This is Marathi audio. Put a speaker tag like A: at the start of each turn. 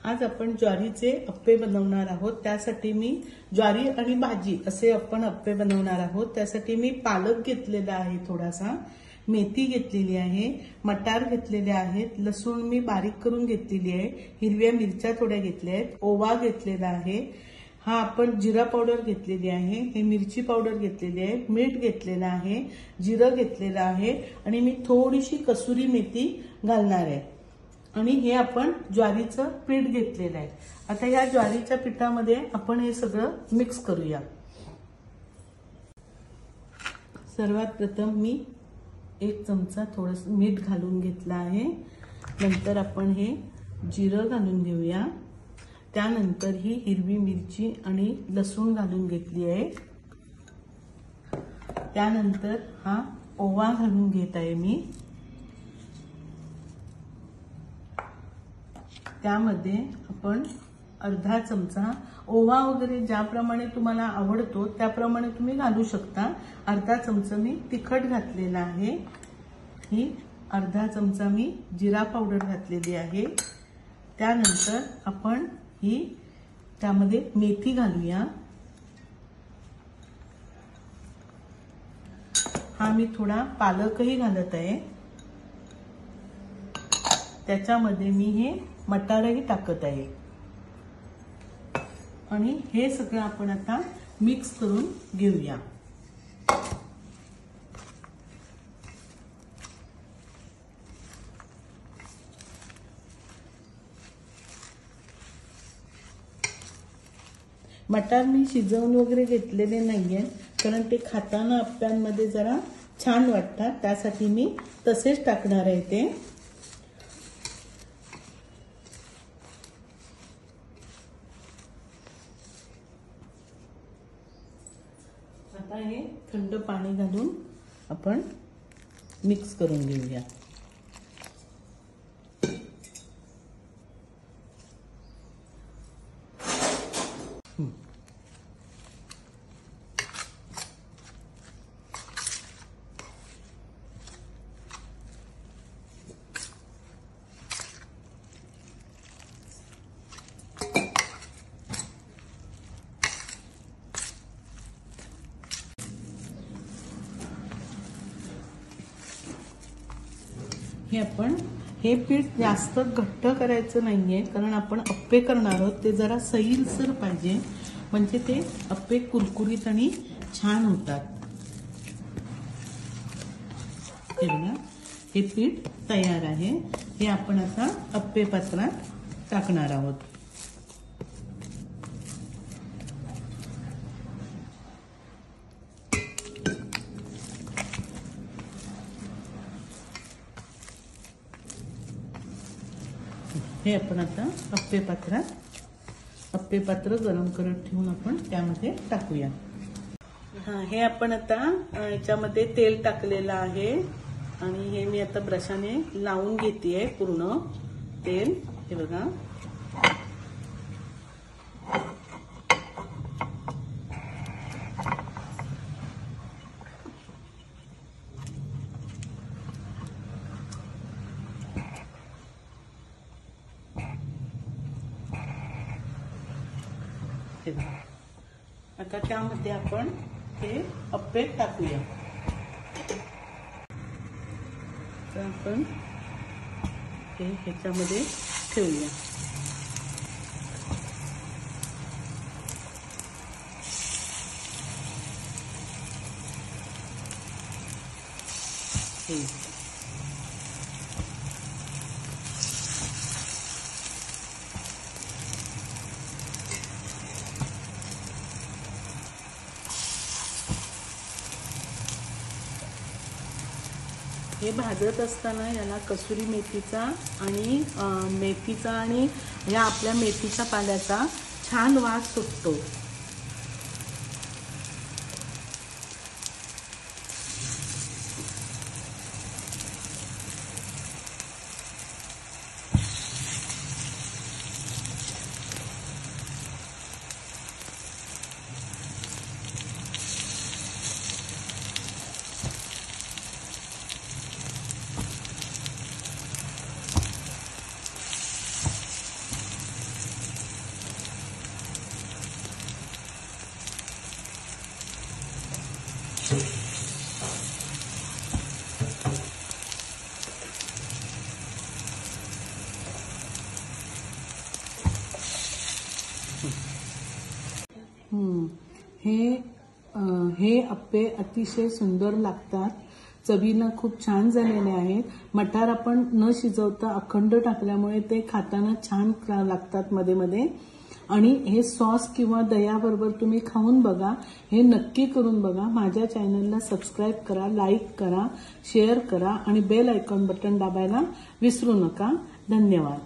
A: आज आपण ज्वारीचे अप्पे बनवणार आहोत। त्यासाठी मी ज्वारी आणि भाजी असे आपण अप्पे बनवणार आहोत। त्यासाठी मी पालक घेतलेला आहे, थोडासा मेथी घेतलेली आहे, मटार घेतलेले आहेत, लसूण मी बारीक करून घेतलेली आहे, हिरव्या मिरच्या थोड्या घेतल्या आहेत, ओवा घेतलेला आहे, हा आपण जिरा पावडर घेतलेली आहे, हे मिरची पावडर घेतलेली आहे, मीठ घेतलेलं आहे, जिरं घेतलेलं आहे आणि मी थोडीशी कसुरी मेथी घालणार आहे आणि हे आपण ज्वारीचं पीठ घेतलेलं आहे। आता या ज्वारीच्या पिठामध्ये आपण हे सगळं मिक्स करूया। सर्वात प्रथम मी 1 चमचा थोडंसं मीठ घालून घेतलं आहे। नंतर आपण हे जिरं घालून घेऊया। त्यानंतर ही हिरवी मिरची आणि लसूण घालून घेतली आहे। त्यानंतर हा ओवा घालून घेत आहे मी। त्यामध्ये आपण अर्धा चमचा ओवा वगैरे ज्याप्रमाणे तुम्हाला आवडतो त्याप्रमाणे तुम्ही घालू शकता। अर्धा चमचा मी तिखट घातलेला आहे, ही अर्धा चमचा मी जिरा पावडर घातलेली आहे। त्यानंतर आपण ही त्यामध्ये मेथी घालूया। हा मी थोडा पालकही घालत आहे। त्याच्यामध्ये मी हे मटारही टाकत आहे आणि हे सगळं आपण आता मिक्स करून घेऊया। मटार मी शिजवून वगैरे घेतलेले नाहीये, कारण ते खाताना अप्प्यांमध्ये जरा छान वाटतात, त्यासाठी मी तसेच टाकणार आहे ते। आता हे थंड पाणी घालून आपण मिक्स करून घेऊया। हे आपण हे पीठ जास्त घट्ट करायचं नाहीये, कारण आपण अप्पे करणार आहोत, ते जरा सैलसर पाहिजे, म्हणजे ते अप्पे कुरकुरीत आणि छान होतात। हे बघा, हे पीठ तयार आहे। हे आपण आता अप्पे पात्रात टाकणार आहोत। हे आपण आता अप्पे पात्र गरम करत ठेवून आपण त्यामध्ये टाकूया। हे आपण आता याच्यामध्ये तेल टाकलेलं आहे आणि हे मी आता ब्रशाने लावून घेतेय पूर्ण तेल। हे बघा, आता त्यामध्ये आपण हे अप्पे टाकूया। तर आपण हे ह्याच्यामध्ये ठेवूया। हे भाजत असताना याला कसुरी मेथीचा आणि मेथीचा आणि या आपल्या मेथीच्या पाल्याचा छान वास सुटतो। हे अप्पे अतिशय सुंदर लागतात, चवीला खूप छान झालेले आहेत. मटार आपण न शिजवता अखंड टाकल्यामुळे ते खाताना छान लागतात मध्ये मध्ये. आणि हे सॉस किंवा दह्याबरोबर तुम्ही खाऊन बघा, हे नक्की करून बघा. माझ्या चॅनलला सबस्क्राईब करा, लाईक करा, शेअर करा आणि बेल आयकॉन बटन दाबायला विसरू नका. धन्यवाद.